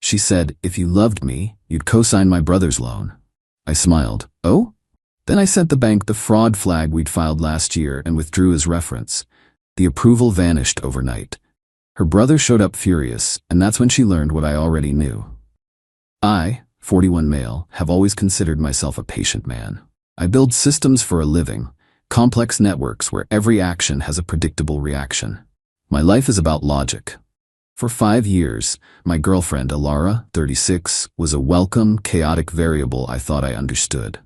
She said, if you loved me, you'd co-sign my brother's loan. I smiled. Oh? Then I sent the bank the fraud flag we'd filed last year and withdrew as reference. The approval vanished overnight. Her brother showed up furious, and that's when she learned what I already knew. I, 41 male, have always considered myself a patient man. I build systems for a living, complex networks where every action has a predictable reaction. My life is about logic. For 5 years, my girlfriend, Alara, 36, was a welcome, chaotic variable I thought I understood.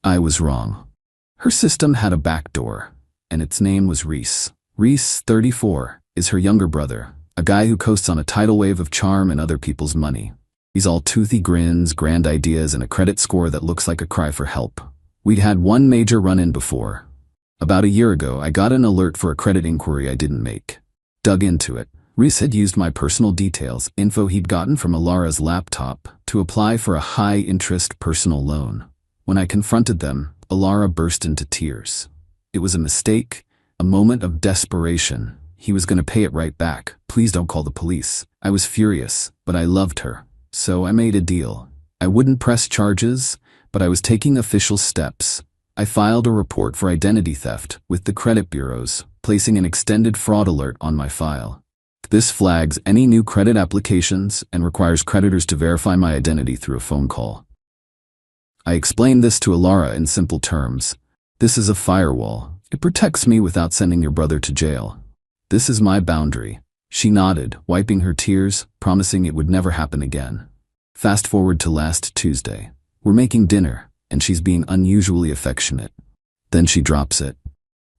I was wrong. Her system had a backdoor, and its name was Reese. Reese, 34, is her younger brother, a guy who coasts on a tidal wave of charm and other people's money. He's all toothy grins, grand ideas, and a credit score that looks like a cry for help. We'd had one major run-in before. About a year ago, I got an alert for a credit inquiry I didn't make. Dug into it. Reese had used my personal details, info he'd gotten from Alara's laptop, to apply for a high-interest personal loan. When I confronted them, Alara burst into tears. It was a mistake, a moment of desperation. He was going to pay it right back. Please don't call the police. I was furious, but I loved her. So I made a deal. I wouldn't press charges, but I was taking official steps. I filed a report for identity theft with the credit bureaus, placing an extended fraud alert on my file. This flags any new credit applications and requires creditors to verify my identity through a phone call. I explained this to Alara in simple terms. This is a firewall. It protects me without sending your brother to jail. This is my boundary. She nodded, wiping her tears, promising it would never happen again. Fast forward to last Tuesday. We're making dinner, and she's being unusually affectionate. Then she drops it.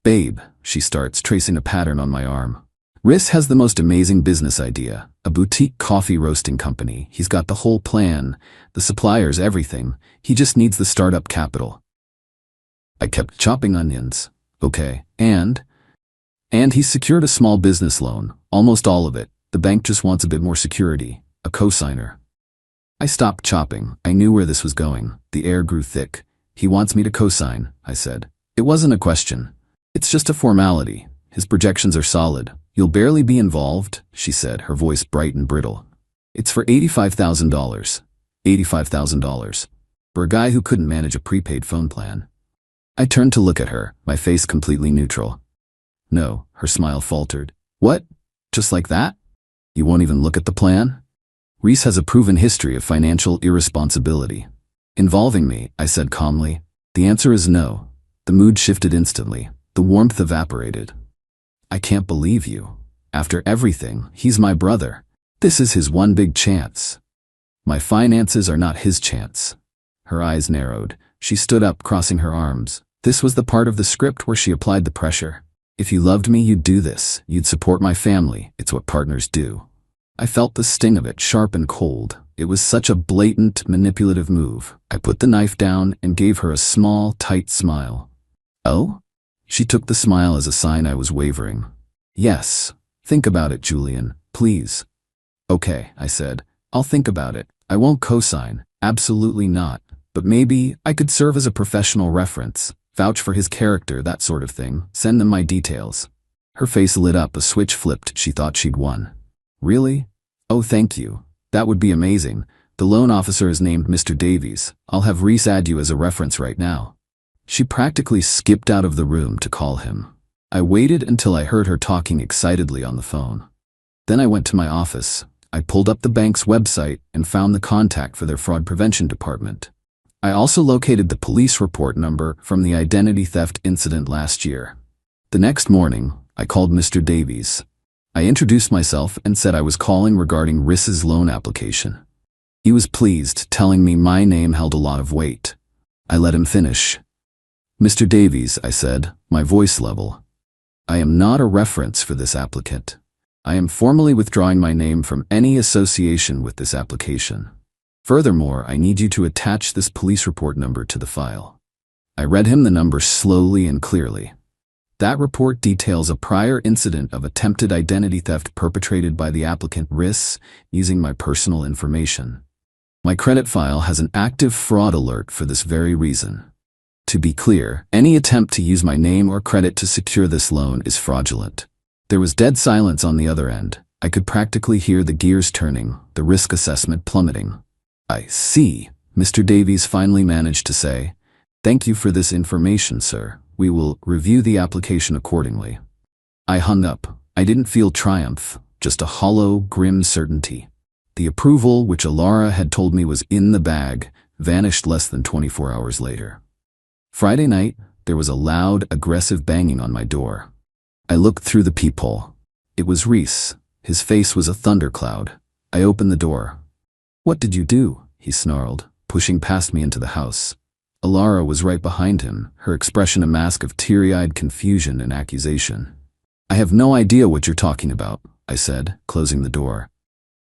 Babe, she starts, tracing a pattern on my arm. Riss has the most amazing business idea, a boutique coffee roasting company. He's got the whole plan, the suppliers, everything. He just needs the startup capital. I kept chopping onions. Okay, and he's secured a small business loan, almost all of it. The bank just wants a bit more security, a cosigner. I stopped chopping. I knew where this was going. The air grew thick. He wants me to cosign, I said. It wasn't a question. It's just a formality. His projections are solid. You'll barely be involved, she said, her voice bright and brittle. It's for $85,000. $85,000. For a guy who couldn't manage a prepaid phone plan. I turned to look at her, my face completely neutral. No, her smile faltered. What? Just like that? You won't even look at the plan? Reese has a proven history of financial irresponsibility. Involving me, I said calmly. The answer is no. The mood shifted instantly. The warmth evaporated. I can't believe you. After everything, he's my brother. This is his one big chance. My finances are not his chance. Her eyes narrowed. She stood up, crossing her arms. This was the part of the script where she applied the pressure. If you loved me, you'd do this. You'd support my family. It's what partners do. I felt the sting of it, sharp and cold. It was such a blatant, manipulative move. I put the knife down and gave her a small, tight smile. Oh? She took the smile as a sign I was wavering. Yes. Think about it, Julian. Please. Okay, I said. I'll think about it. I won't cosign. Absolutely not. But maybe I could serve as a professional reference. Vouch for his character, that sort of thing. Send them my details. Her face lit up, a switch flipped. She thought she'd won. Really? Oh, thank you. That would be amazing. The loan officer is named Mr. Davies. I'll have Reese add you as a reference right now. She practically skipped out of the room to call him. I waited until I heard her talking excitedly on the phone. Then I went to my office. I pulled up the bank's website and found the contact for their fraud prevention department. I also located the police report number from the identity theft incident last year. The next morning, I called Mr. Davies. I introduced myself and said I was calling regarding Riss's loan application. He was pleased, telling me my name held a lot of weight. I let him finish. Mr. Davies, I said, my voice level. I am not a reference for this applicant. I am formally withdrawing my name from any association with this application. Furthermore, I need you to attach this police report number to the file. I read him the number slowly and clearly. That report details a prior incident of attempted identity theft perpetrated by the applicant Riss using my personal information. My credit file has an active fraud alert for this very reason. To be clear, any attempt to use my name or credit to secure this loan is fraudulent. There was dead silence on the other end. I could practically hear the gears turning, the risk assessment plummeting. "I see," Mr. Davies finally managed to say. "Thank you for this information, sir. We will review the application accordingly." I hung up. I didn't feel triumph, just a hollow, grim certainty. The approval, which Alara had told me was in the bag, vanished less than 24 hours later. Friday night, there was a loud, aggressive banging on my door. I looked through the peephole. It was Reese. His face was a thundercloud. I opened the door. "What did you do?" he snarled, pushing past me into the house. Alara was right behind him, her expression a mask of teary-eyed confusion and accusation. "I have no idea what you're talking about," I said, closing the door.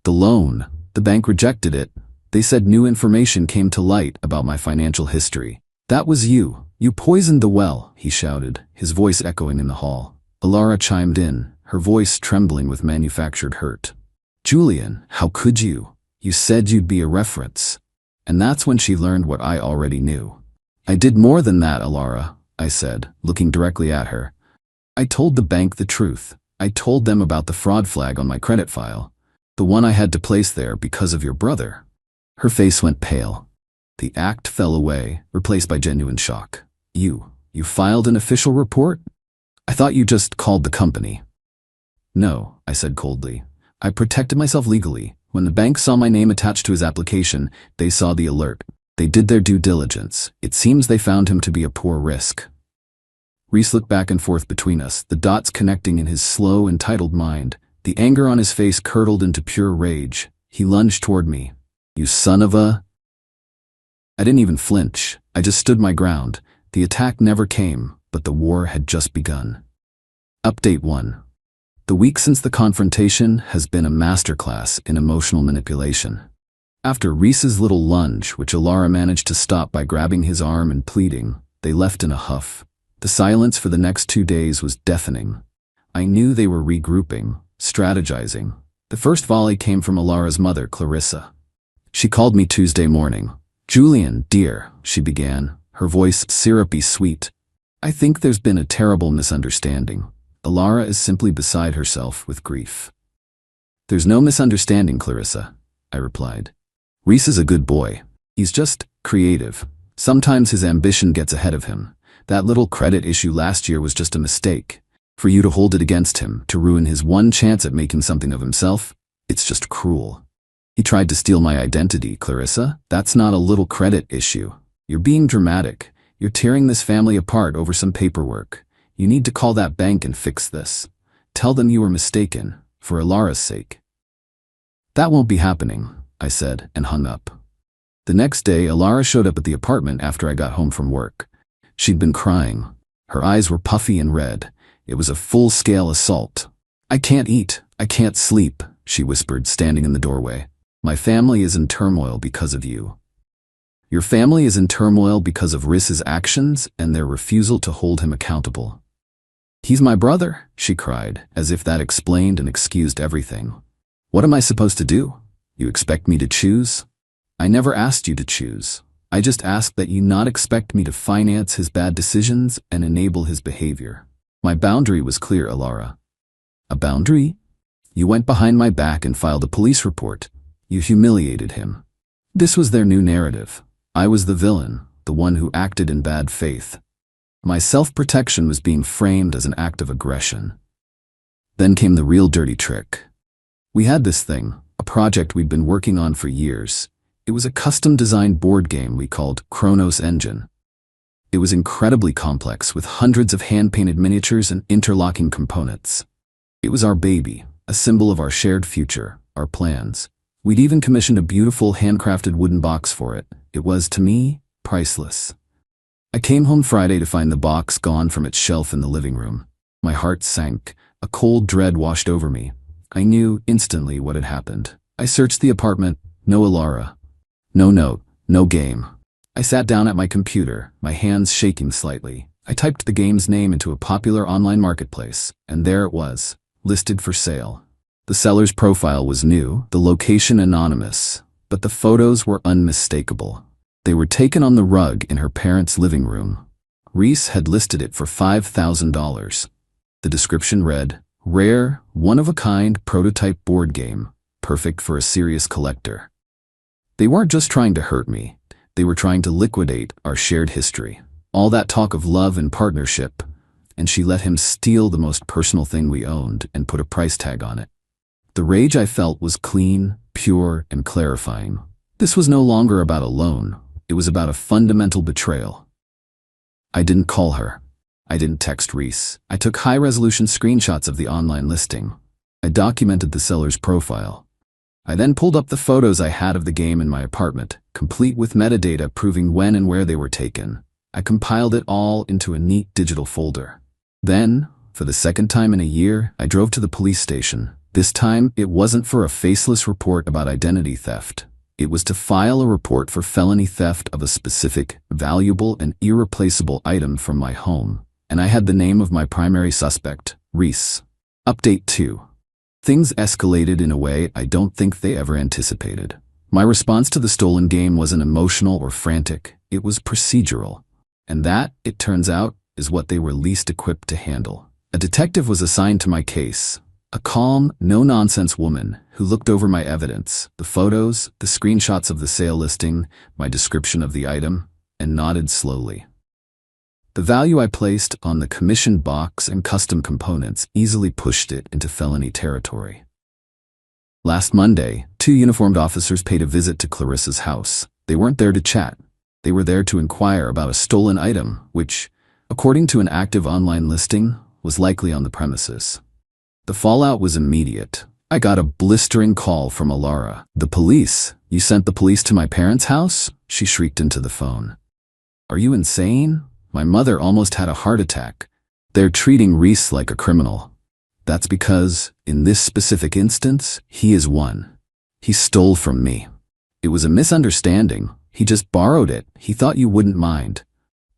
"The loan. The bank rejected it. They said new information came to light about my financial history. That was you. You poisoned the well," he shouted, his voice echoing in the hall. Alara chimed in, her voice trembling with manufactured hurt. "Julian, how could you? You said you'd be a reference." And that's when she learned what I already knew. "I did more than that, Alara," I said, looking directly at her. "I told the bank the truth. I told them about the fraud flag on my credit file, the one I had to place there because of your brother." Her face went pale. The act fell away, replaced by genuine shock. You filed an official report? I thought you just called the company." "No," I said coldly. "I protected myself legally. When the bank saw my name attached to his application, they saw the alert. They did their due diligence. It seems they found him to be a poor risk." Reese looked back and forth between us, the dots connecting in his slow, entitled mind. The anger on his face curdled into pure rage. He lunged toward me. "You son of a—" I didn't even flinch. I just stood my ground. The attack never came, but the war had just begun. Update 1. The week since the confrontation has been a masterclass in emotional manipulation. After Reese's little lunge, which Alara managed to stop by grabbing his arm and pleading, they left in a huff. The silence for the next 2 days was deafening. I knew they were regrouping, strategizing. The first volley came from Alara's mother, Clarissa. She called me Tuesday morning. "Julian, dear," she began, her voice syrupy sweet. "I think there's been a terrible misunderstanding. Alara is simply beside herself with grief." "There's no misunderstanding, Clarissa," I replied. "Reese is a good boy. He's just creative. Sometimes his ambition gets ahead of him. That little credit issue last year was just a mistake. For you to hold it against him, to ruin his one chance at making something of himself, it's just cruel. He tried to steal my identity, Clarissa. That's not a little credit issue. You're being dramatic. You're tearing this family apart over some paperwork. You need to call that bank and fix this. Tell them you were mistaken, for Alara's sake." "That won't be happening," I said, and hung up. The next day, Alara showed up at the apartment after I got home from work. She'd been crying. Her eyes were puffy and red. It was a full-scale assault. "I can't eat. I can't sleep," she whispered, standing in the doorway. "My family is in turmoil because of you." "Your family is in turmoil because of Reese's actions and their refusal to hold him accountable." "He's my brother," she cried, as if that explained and excused everything. "What am I supposed to do? You expect me to choose?" "I never asked you to choose. I just asked that you not expect me to finance his bad decisions and enable his behavior. My boundary was clear, Alara." "A boundary? You went behind my back and filed a police report. You humiliated him." This was their new narrative. I was the villain, the one who acted in bad faith. My self-protection was being framed as an act of aggression. Then came the real dirty trick. We had this thing, a project we'd been working on for years. It was a custom-designed board game we called Chronos Engine. It was incredibly complex, with hundreds of hand-painted miniatures and interlocking components. It was our baby, a symbol of our shared future, our plans. We'd even commissioned a beautiful handcrafted wooden box for it. It was, to me, priceless. I came home Friday to find the box gone from its shelf in the living room. My heart sank. A cold dread washed over me. I knew instantly what had happened. I searched the apartment. No Alara. No note. No game. I sat down at my computer, my hands shaking slightly. I typed the game's name into a popular online marketplace, and there it was, listed for sale. The seller's profile was new, the location anonymous, but the photos were unmistakable. They were taken on the rug in her parents' living room. Reese had listed it for $5,000. The description read, Rare, one-of-a-kind prototype board game, perfect for a serious collector. They weren't just trying to hurt me, they were trying to liquidate our shared history. All that talk of love and partnership, and she let him steal the most personal thing we owned and put a price tag on it. The rage I felt was clean, pure, and clarifying. This was no longer about a loan, it was about a fundamental betrayal. I didn't call her. I didn't text Reese. I took high-resolution screenshots of the online listing. I documented the seller's profile. I then pulled up the photos I had of the game in my apartment, complete with metadata proving when and where they were taken. I compiled it all into a neat digital folder. Then, for the second time in a year, I drove to the police station. This time, it wasn't for a faceless report about identity theft. It was to file a report for felony theft of a specific, valuable, and irreplaceable item from my home. And I had the name of my primary suspect, Reese. Update 2. Things escalated in a way I don't think they ever anticipated. My response to the stolen game wasn't emotional or frantic, it was procedural. And that, it turns out, is what they were least equipped to handle. A detective was assigned to my case. A calm, no-nonsense woman who looked over my evidence, the photos, the screenshots of the sale listing, my description of the item, and nodded slowly. The value I placed on the commission box and custom components easily pushed it into felony territory. Last Monday, 2 uniformed officers paid a visit to Clarissa's house. They weren't there to chat. They were there to inquire about a stolen item, which, according to an active online listing, was likely on the premises. The fallout was immediate. I got a blistering call from Alara. "The police? You sent the police to my parents' house?" She shrieked into the phone. "Are you insane? My mother almost had a heart attack. They're treating Reese like a criminal. That's because, in this specific instance, he is one. He stole from me. It was a misunderstanding. He just borrowed it. He thought you wouldn't mind.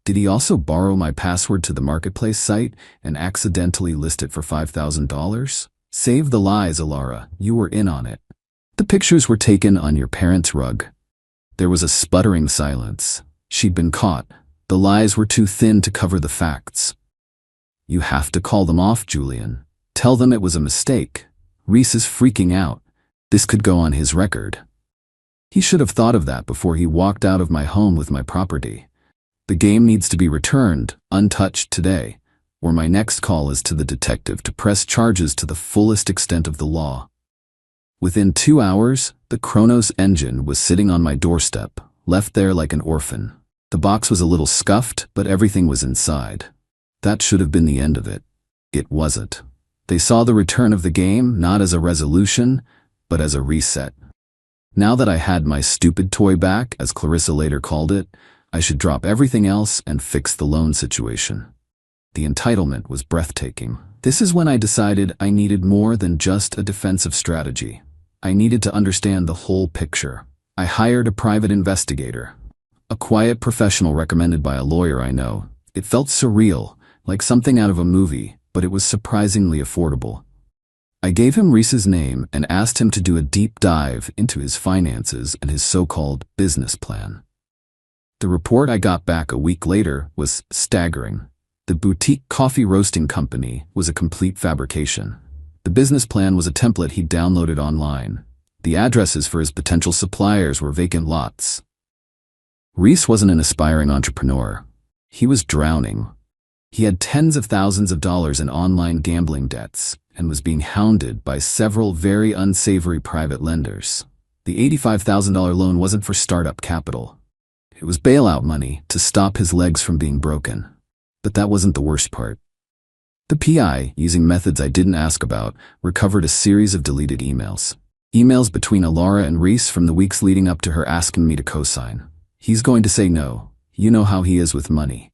Did he also borrow my password to the marketplace site and accidentally list it for $5,000? Save the lies, Alara. You were in on it." The pictures were taken on your parents' rug. There was a sputtering silence. She'd been caught. The lies were too thin to cover the facts. "You have to call them off, Julian. Tell them it was a mistake. Reese is freaking out. This could go on his record." He should have thought of that before he walked out of my home with my property. The game needs to be returned, untouched today, or my next call is to the detective to press charges to the fullest extent of the law. Within 2 hours, the Kronos engine was sitting on my doorstep, left there like an orphan. The box was a little scuffed, but everything was inside. That should have been the end of it. It wasn't. They saw the return of the game not as a resolution, but as a reset. Now that I had my stupid toy back, as Clarissa later called it, I should drop everything else and fix the loan situation. The entitlement was breathtaking. This is when I decided I needed more than just a defensive strategy. I needed to understand the whole picture. I hired a private investigator. A quiet professional recommended by a lawyer I know. It felt surreal, like something out of a movie, but it was surprisingly affordable. I gave him Reese's name and asked him to do a deep dive into his finances and his so-called business plan. The report I got back a week later was staggering. The boutique coffee roasting company was a complete fabrication. The business plan was a template he'd downloaded online. The addresses for his potential suppliers were vacant lots. Reese wasn't an aspiring entrepreneur. He was drowning. He had tens of thousands of dollars in online gambling debts and was being hounded by several very unsavory private lenders. The $85,000 loan wasn't for startup capital. It was bailout money to stop his legs from being broken. But that wasn't the worst part. The PI, using methods I didn't ask about, recovered a series of deleted emails. Emails between Alara and Reese from the weeks leading up to her asking me to co-sign. He's going to say no. You know how he is with money.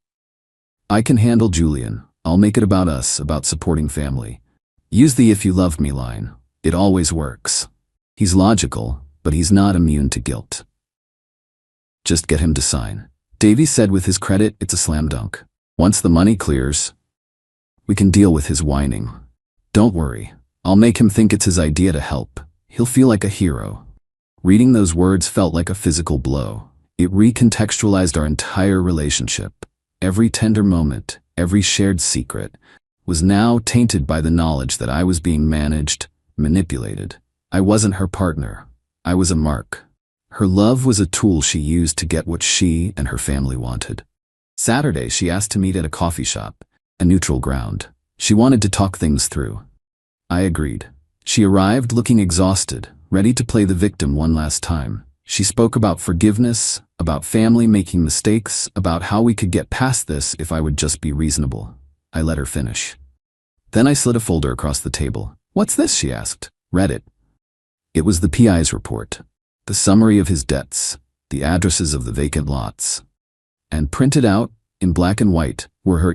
"I can handle Julian. I'll make it about us, about supporting family. Use the 'if you loved me' line. It always works." He's logical, but he's not immune to guilt. "Just get him to sign." Davey said with his credit, it's a slam dunk. "Once the money clears, we can deal with his whining. Don't worry. I'll make him think it's his idea to help. He'll feel like a hero." Reading those words felt like a physical blow. It recontextualized our entire relationship. Every tender moment, every shared secret, was now tainted by the knowledge that I was being managed, manipulated. I wasn't her partner. I was a mark. Her love was a tool she used to get what she and her family wanted. Saturday, she asked to meet at a coffee shop, a neutral ground. She wanted to talk things through. I agreed. She arrived looking exhausted, ready to play the victim one last time. She spoke about forgiveness, about family making mistakes, about how we could get past this if I would just be reasonable. I let her finish. Then I slid a folder across the table. "What's this?" she asked. Read it. It was the PI's report, the summary of his debts, the addresses of the vacant lots. And printed out, in black and white, were her